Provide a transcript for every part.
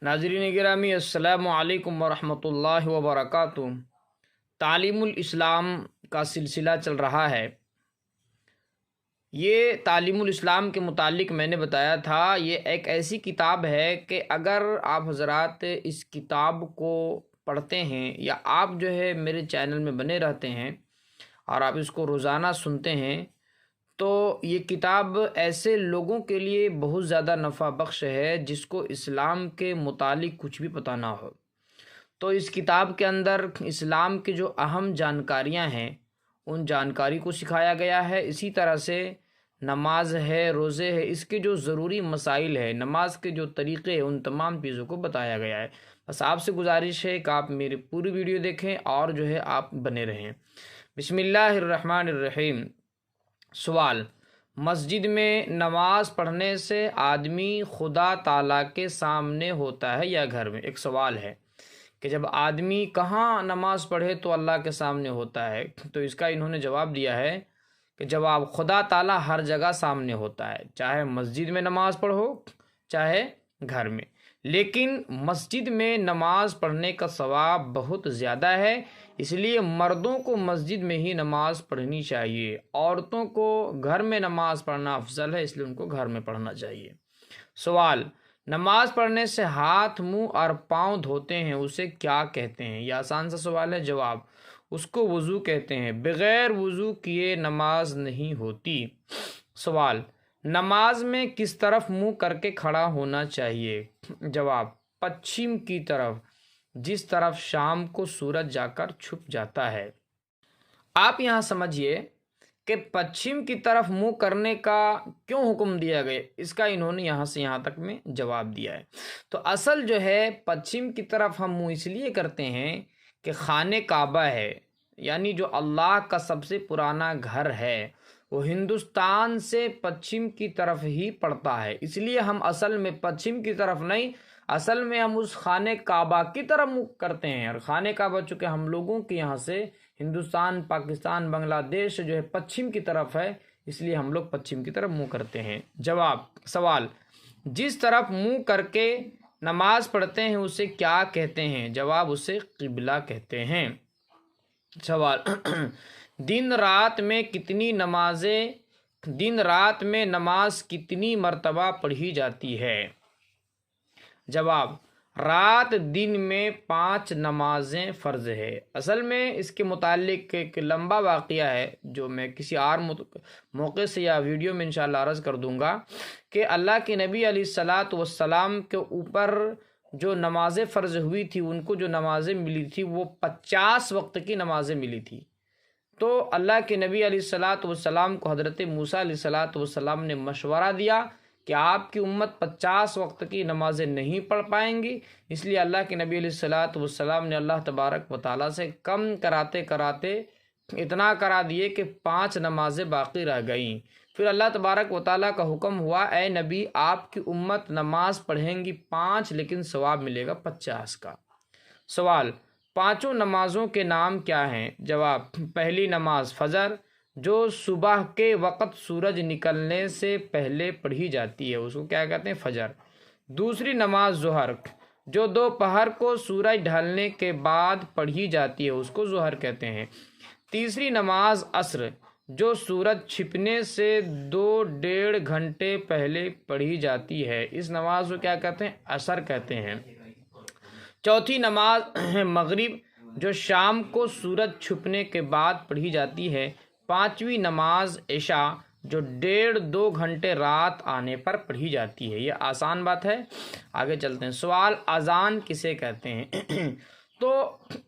ناظرین گرامی، السلام علیکم ورحمۃ اللہ وبرکاتہ۔ تعلیم الاسلام کا سلسلہ چل رہا ہے۔ یہ تعلیم الاسلام کے متعلق میں نے بتایا تھا، یہ ایک ایسی کتاب ہے کہ اگر آپ حضرات اس کتاب کو پڑھتے ہیں یا آپ جو ہے میرے چینل میں بنے رہتے ہیں اور آپ اس کو روزانہ سنتے ہیں تو یہ کتاب ایسے لوگوں کے لیے بہت زیادہ نفع بخش ہے جس کو اسلام کے متعلق کچھ بھی پتہ نہ ہو۔ تو اس کتاب کے اندر اسلام کی جو اہم جانکاریاں ہیں ان جانکاری کو سکھایا گیا ہے۔ اسی طرح سے نماز ہے، روزے ہے، اس کے جو ضروری مسائل ہے، نماز کے جو طریقے ہیں، ان تمام چیزوں کو بتایا گیا ہے۔ بس آپ سے گزارش ہے کہ آپ میری پوری ویڈیو دیکھیں اور جو ہے آپ بنے رہیں۔ بسم اللہ الرحمن الرحیم۔ سوال: مسجد میں نماز پڑھنے سے آدمی خدا تعالیٰ کے سامنے ہوتا ہے یا گھر میں؟ ایک سوال ہے کہ جب آدمی کہاں نماز پڑھے تو اللہ کے سامنے ہوتا ہے، تو اس کا انہوں نے جواب دیا ہے کہ جواب: خدا تعالیٰ ہر جگہ سامنے ہوتا ہے، چاہے مسجد میں نماز پڑھو چاہے گھر میں، لیکن مسجد میں نماز پڑھنے کا ثواب بہت زیادہ ہے، اس لیے مردوں کو مسجد میں ہی نماز پڑھنی چاہیے، عورتوں کو گھر میں نماز پڑھنا افضل ہے، اس لیے ان کو گھر میں پڑھنا چاہیے۔ سوال: نماز پڑھنے سے ہاتھ، منہ اور پاؤں دھوتے ہیں، اسے کیا کہتے ہیں؟ یہ آسان سا سوال ہے، جواب: اس کو وضو کہتے ہیں، بغیر وضو کیے نماز نہیں ہوتی۔ سوال: نماز میں کس طرف منہ کر کے کھڑا ہونا چاہیے؟ جواب: پچھم کی طرف، جس طرف شام کو سورج جا کر چھپ جاتا ہے۔ آپ یہاں سمجھیے کہ پچھم کی طرف منہ کرنے کا کیوں حکم دیا گیا، اس کا انہوں نے یہاں سے یہاں تک میں جواب دیا ہے۔ تو اصل جو ہے پچھم کی طرف ہم منہ اس لیے کرتے ہیں کہ خانہ کعبہ ہے، یعنی جو اللہ کا سب سے پرانا گھر ہے، وہ ہندوستان سے پچھم کی طرف ہی پڑتا ہے، اس لیے ہم اصل میں پچھم کی طرف نہیں، اصل میں ہم اس خانہ کعبہ کی طرف منہ کرتے ہیں۔ اور خانہ کعبہ چونکہ ہم لوگوں کے یہاں سے ہندوستان، پاکستان، بنگلہ دیش جو ہے پچھم کی طرف ہے، اس لیے ہم لوگ پچھم کی طرف منہ کرتے ہیں۔ جواب: سوال: جس طرف منہ کر کے نماز پڑھتے ہیں اسے کیا کہتے ہیں؟ جواب: اسے قبلہ کہتے ہیں۔ سوال: دن رات میں نماز کتنی مرتبہ پڑھی جاتی ہے؟ جواب: رات دن میں 5 نمازیں فرض ہے۔ اصل میں اس کے متعلق ایک لمبا واقعہ ہے جو میں کسی اور موقع سے یا ویڈیو میں انشاءاللہ عرض کر دوں گا کہ اللہ کے نبی علیہ الصلاۃ والسلام کے اوپر جو نمازیں فرض ہوئی تھی، ان کو جو نمازیں ملی تھی وہ 50 وقت کی نمازیں ملی تھی۔ تو اللہ کے نبی علیہ الصلاۃ والسلام کو حضرت موسیٰ علیہ الصلاۃ والسلام نے مشورہ دیا کہ آپ کی امت 50 وقت کی نمازیں نہیں پڑھ پائیں گی، اس لیے اللہ کے نبی علیہ الصلاۃ والسلام نے اللہ تبارک و تعالیٰ سے کم کراتے کراتے اتنا کرا دیے کہ 5 نمازیں باقی رہ گئیں۔ پھر اللہ تبارک و تعالیٰ کا حکم ہوا، اے نبی آپ کی امت نماز پڑھیں گی 5 لیکن ثواب ملے گا 50 کا۔ سوال: 5 نمازوں کے نام کیا ہیں؟ جواب: پہلی نماز فجر، جو صبح کے وقت سورج نکلنے سے پہلے پڑھی جاتی ہے، اس کو کیا کہتے ہیں؟ فجر۔ دوسری نماز ظہر، جو دوپہر کو سورج ڈھلنے کے بعد پڑھی جاتی ہے، اس کو ظہر کہتے ہیں۔ تیسری نماز عصر، جو سورج چھپنے سے 2.5 گھنٹے پہلے پڑھی جاتی ہے، اس نماز کو کیا کہتے ہیں؟ عصر کہتے ہیں۔ چوتھی نماز مغرب، جو شام کو سورج چھپنے کے بعد پڑھی جاتی ہے۔ پانچویں نماز عشاء، جو 1.5-2 گھنٹے رات آنے پر پڑھی جاتی ہے۔ یہ آسان بات ہے، آگے چلتے ہیں۔ سوال: اذان کسے کہتے ہیں؟ تو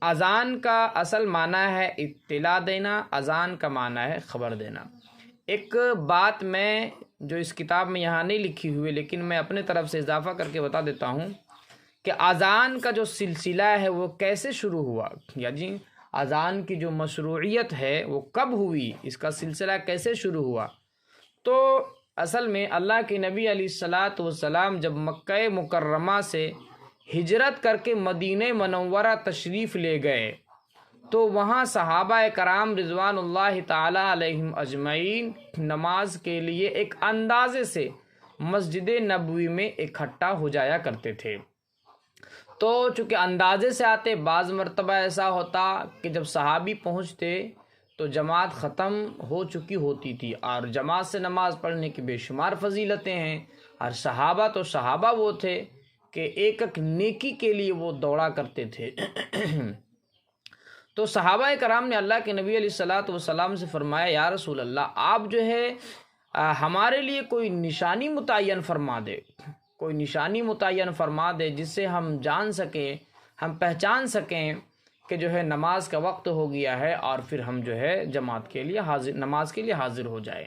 اذان کا اصل معنی ہے اطلاع دینا، اذان کا معنی ہے خبر دینا۔ ایک بات میں جو اس کتاب میں یہاں نہیں لکھی ہوئی لیکن میں اپنے طرف سے اضافہ کر کے بتا دیتا ہوں کہ اذان کا جو سلسلہ ہے وہ کیسے شروع ہوا، یعنی اذان کی جو مشروعیت ہے وہ کب ہوئی، اس کا سلسلہ کیسے شروع ہوا۔ تو اصل میں اللہ کے نبی علیہ الصلاۃ والسلام جب مکہ مکرمہ سے ہجرت کر کے مدینہ منورہ تشریف لے گئے تو وہاں صحابہ کرام رضوان اللہ تعالی علیہم اجمعین نماز کے لیے ایک اندازے سے مسجد نبوی میں اکٹھا ہو جایا کرتے تھے۔ تو چونکہ اندازے سے آتے، بعض مرتبہ ایسا ہوتا کہ جب صحابی پہنچتے تو جماعت ختم ہو چکی ہوتی تھی، اور جماعت سے نماز پڑھنے کی بے شمار فضیلتیں ہیں، اور صحابہ تو صحابہ وہ تھے کہ ایک ایک نیکی کے لیے وہ دوڑا کرتے تھے۔ تو صحابہ کرام نے اللہ کے نبی علیہ الصلاۃ والسلام سے فرمایا، یا رسول اللہ، آپ جو ہے ہمارے لیے کوئی نشانی متعین فرما دے، کوئی نشانی متعین فرما دے جس سے ہم جان سکیں، ہم پہچان سکیں کہ جو ہے نماز کا وقت ہو گیا ہے، اور پھر ہم جو ہے جماعت کے لیے حاضر، نماز کے لیے حاضر ہو جائیں۔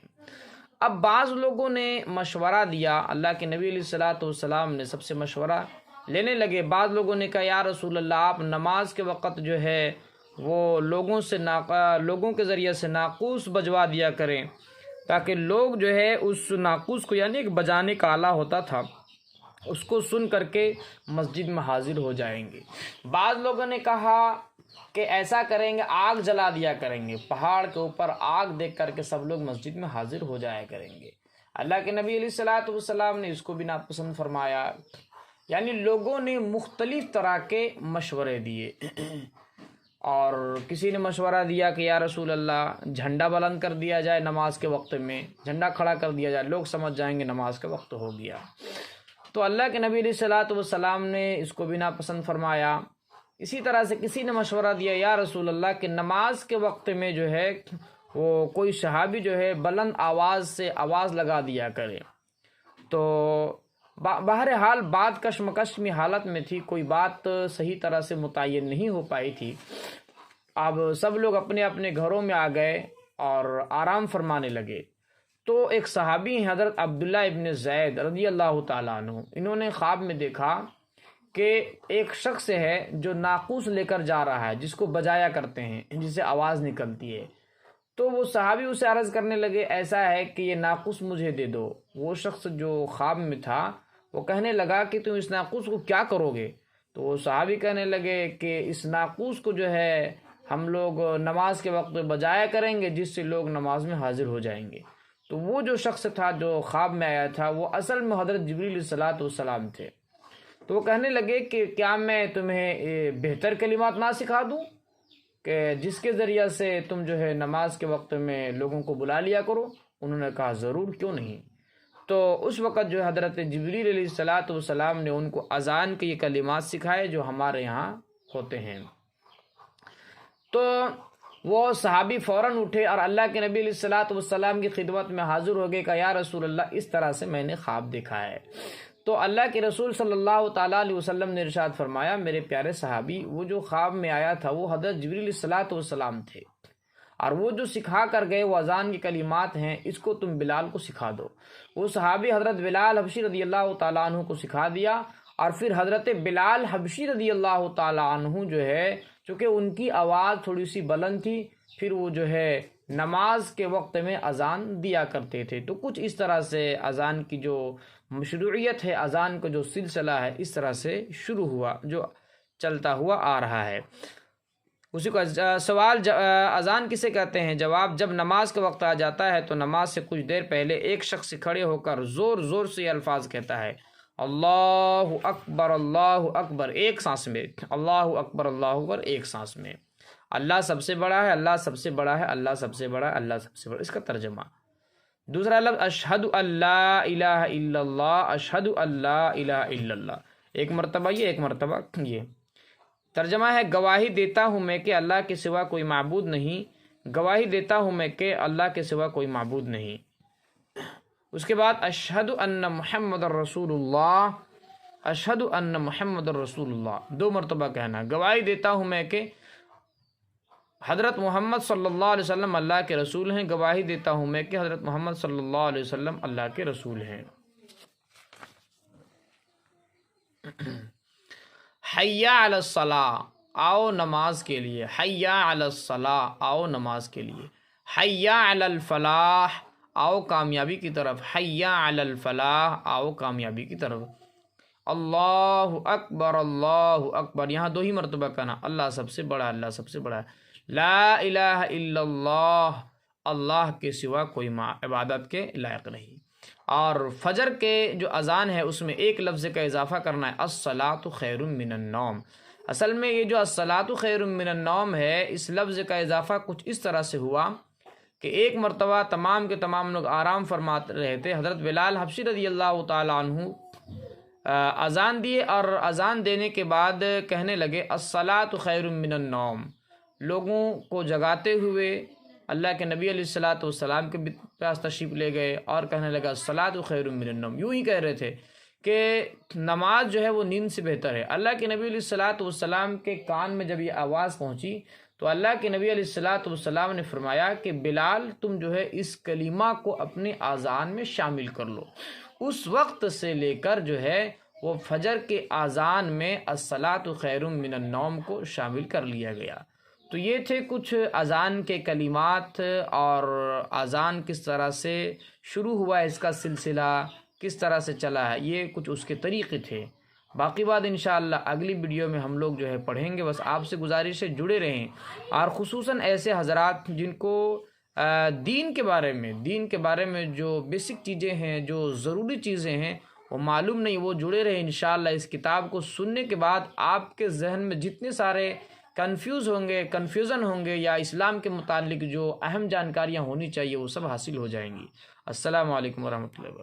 اب بعض لوگوں نے مشورہ دیا، اللہ کے نبی علیہ الصلاۃ والسلام نے سب سے مشورہ لینے لگے۔ بعض لوگوں نے کہا، یا رسول اللہ، آپ نماز کے وقت جو ہے وہ لوگوں کے ذریعے سے ناقوس بجوا دیا کریں، تاکہ لوگ جو ہے اس ناقوس کو، یعنی ایک بجانے کا آلہ ہوتا تھا، اس کو سن کر کے مسجد میں حاضر ہو جائیں گے۔ بعض لوگوں نے کہا کہ ایسا کریں گے، آگ جلا دیا کریں گے، پہاڑ کے اوپر آگ دیکھ کر کے سب لوگ مسجد میں حاضر ہو جایا کریں گے۔ اللہ کے نبی علیہ الصلاۃ والسلام نے اس کو بھی ناپسند فرمایا۔ یعنی لوگوں نے مختلف طرح کے مشورے دیے، اور کسی نے مشورہ دیا کہ یا رسول اللہ، جھنڈا بلند کر دیا جائے نماز کے وقت میں، جھنڈا کھڑا کر دیا جائے، لوگ سمجھ جائیں گے نماز کا وقت ہو گیا۔ تو اللہ کے نبی علیہ الصلاۃ والسلام نے اس کو بھی ناپسند فرمایا۔ اسی طرح سے کسی نے مشورہ دیا، یا رسول اللہ، کہ نماز کے وقت میں جو ہے وہ کوئی صحابی جو ہے بلند آواز سے آواز لگا دیا کرے۔ تو بہرحال بات کشمکش میں حالت میں تھی، کوئی بات صحیح طرح سے متعین نہیں ہو پائی تھی۔ اب سب لوگ اپنے اپنے گھروں میں آ گئے اور آرام فرمانے لگے۔ تو ایک صحابی ہیں حضرت عبداللہ ابن زید رضی اللہ تعالیٰ عنہ، انہوں نے خواب میں دیکھا کہ ایک شخص ہے جو ناقوس لے کر جا رہا ہے، جس کو بجایا کرتے ہیں، جس سے آواز نکلتی ہے۔ تو وہ صحابی اسے عرض کرنے لگے، ایسا ہے کہ یہ ناقوس مجھے دے دو۔ وہ شخص جو خواب میں تھا وہ کہنے لگا کہ تم اس ناقوس کو کیا کرو گے؟ تو وہ صحابی کہنے لگے کہ اس ناقوس کو جو ہے ہم لوگ نماز کے وقت بجایا کریں گے، جس سے لوگ نماز میں حاضر ہو جائیں گے۔ تو وہ جو شخص تھا جو خواب میں آیا تھا، وہ اصل میں حضرت جبریل علیہ الصلاۃ والسلام تھے۔ تو وہ کہنے لگے کہ کیا میں تمہیں بہتر کلمات نہ سکھا دوں کہ جس کے ذریعہ سے تم جو ہے نماز کے وقت میں لوگوں کو بلا لیا کرو؟ انہوں نے کہا ضرور، کیوں نہیں۔ تو اس وقت جو حضرت جبریل علیہ الصلاۃ والسلام نے ان کو اذان کے یہ کلمات سکھائے جو ہمارے یہاں ہوتے ہیں۔ تو وہ صحابی فوراً اٹھے اور اللہ کے نبی علیہ الصلاۃ والسلام کی خدمت میں حاضر ہو گئے، کہ یا رسول اللہ، اس طرح سے میں نے خواب دیکھا ہے۔ تو اللہ کے رسول صلی اللہ تعالیٰ علیہ وسلم نے ارشاد فرمایا، میرے پیارے صحابی، وہ جو خواب میں آیا تھا وہ حضرت جبریل علیہ الصلاۃ والسلام تھے، اور وہ جو سکھا کر گئے وہ اذان کے کلمات ہیں، اس کو تم بلال کو سکھا دو۔ وہ صحابی حضرت بلال حبشی رضی اللہ تعالیٰ عنہ کو سکھا دیا، اور پھر حضرت بلال حبشی رضی اللہ تعالیٰ عنہ جو ہے، چونکہ ان کی آواز تھوڑی سی بلند تھی، پھر وہ جو ہے نماز کے وقت میں اذان دیا کرتے تھے۔ تو کچھ اس طرح سے اذان کی جو مشروعیت ہے، اذان کا جو سلسلہ ہے، اس طرح سے شروع ہوا، جو چلتا ہوا آ رہا ہے۔ اسی کو سوال اذان کسے کہتے ہیں؟ جواب، جب نماز کا وقت آ جاتا ہے تو نماز سے کچھ دیر پہلے ایک شخص کھڑے ہو کر زور زور سے یہ الفاظ کہتا ہے، اللہ اکبر اللہ اکبر، ایک سانس میں، اللہ اکبر اللہ اکبر، ایک سانس میں۔ اللہ سب سے بڑا ہے، اللہ سب سے بڑا ہے، اللہ سب سے بڑا ہے، اللہ سب سے بڑا۔ اس کا ترجمہ، دوسرا لفظ اشہد اللہ الہ الا اللہ، اشہد اللہ الہ الا اللہ، ایک مرتبہ یہ، ایک مرتبہ یہ۔ ترجمہ ہے، گواہی دیتا ہوں میں کہ اللہ کے سوا کوئی معبود نہیں، گواہی دیتا ہوں میں کہ اللہ کے سوا کوئی معبود نہیں۔ اس کے بعد اشہد ان محمد الرسول اللہ، اشہد ان محمد الرسول اللہ، دو مرتبہ کہنا، گواہی دیتا ہوں میں کہ حضرت محمد صلی اللہ علیہ وسلم اللہ کے رسول ہیں، گواہی دیتا ہوں میں کہ حضرت محمد صلی اللہ علیہ وسلم اللہ کے رسول ہیں۔ حی علی الصلاۃ، آؤ نماز کے لیے، حی علی الصلاۃ، آؤ نماز کے لیے، حی علی الفلاح، آؤ کامیابی کی طرف، حی علی الفلاح، آؤ کامیابی کی طرف۔ اللہ اکبر اللہ اکبر، یہاں دو ہی مرتبہ کہنا، اللہ سب سے بڑا، اللہ سب سے بڑا ہے، لا الہ الا اللہ، اللہ کے سوا کوئی عبادت کے لائق نہیں، اور فجر کے جو اذان ہے اس میں ایک لفظ کا اضافہ کرنا ہے، الصلاۃ خیر من النوم۔ اصل میں یہ جو الصلاۃ خیر من النوم ہے، اس لفظ کا اضافہ کچھ اس طرح سے ہوا کہ ایک مرتبہ تمام کے تمام لوگ آرام فرماتے رہے تھے، حضرت بلال حبشی رضی اللہ تعالیٰ عنہ اذان دیے، اور اذان دینے کے بعد کہنے لگے الصلاۃ خیر من النوم، لوگوں کو جگاتے ہوئے اللہ کے نبی علیہ الصلاۃ والسلام کے پاس تشریف لے گئے اور کہنے لگا الصلاۃ خیر من النوم، یوں ہی کہہ رہے تھے کہ نماز جو ہے وہ نیند سے بہتر ہے۔ اللہ کے نبی علیہ الصلاۃ والسلام کے کان میں جب یہ آواز پہنچی تو اللہ کے نبی علیہ الصلاۃ والسلام نے فرمایا کہ بلال تم جو ہے اس کلمہ کو اپنے اذان میں شامل کر لو۔ اس وقت سے لے کر جو ہے وہ فجر کے اذان میں الصلاۃ خیر من النوم کو شامل کر لیا گیا۔ تو یہ تھے کچھ اذان کے کلمات، اور اذان کس طرح سے شروع ہوا ہے، اس کا سلسلہ کس طرح سے چلا ہے، یہ کچھ اس کے طریقے تھے۔ باقی بات انشاءاللہ اگلی ویڈیو میں ہم لوگ جو ہے پڑھیں گے۔ بس آپ سے گزارش ہے جڑے رہیں، اور خصوصاً ایسے حضرات جن کو دین کے بارے میں جو بیسک چیزیں ہیں، جو ضروری چیزیں ہیں وہ معلوم نہیں، وہ جڑے رہیں انشاءاللہ۔ اس کتاب کو سننے کے بعد آپ کے ذہن میں جتنے سارے کنفیوژن ہوں گے یا اسلام کے متعلق جو اہم جانکاریاں ہونی چاہیے وہ سب حاصل ہو جائیں گی۔ السلام علیکم ورحمۃ اللہ وبرکاتہ۔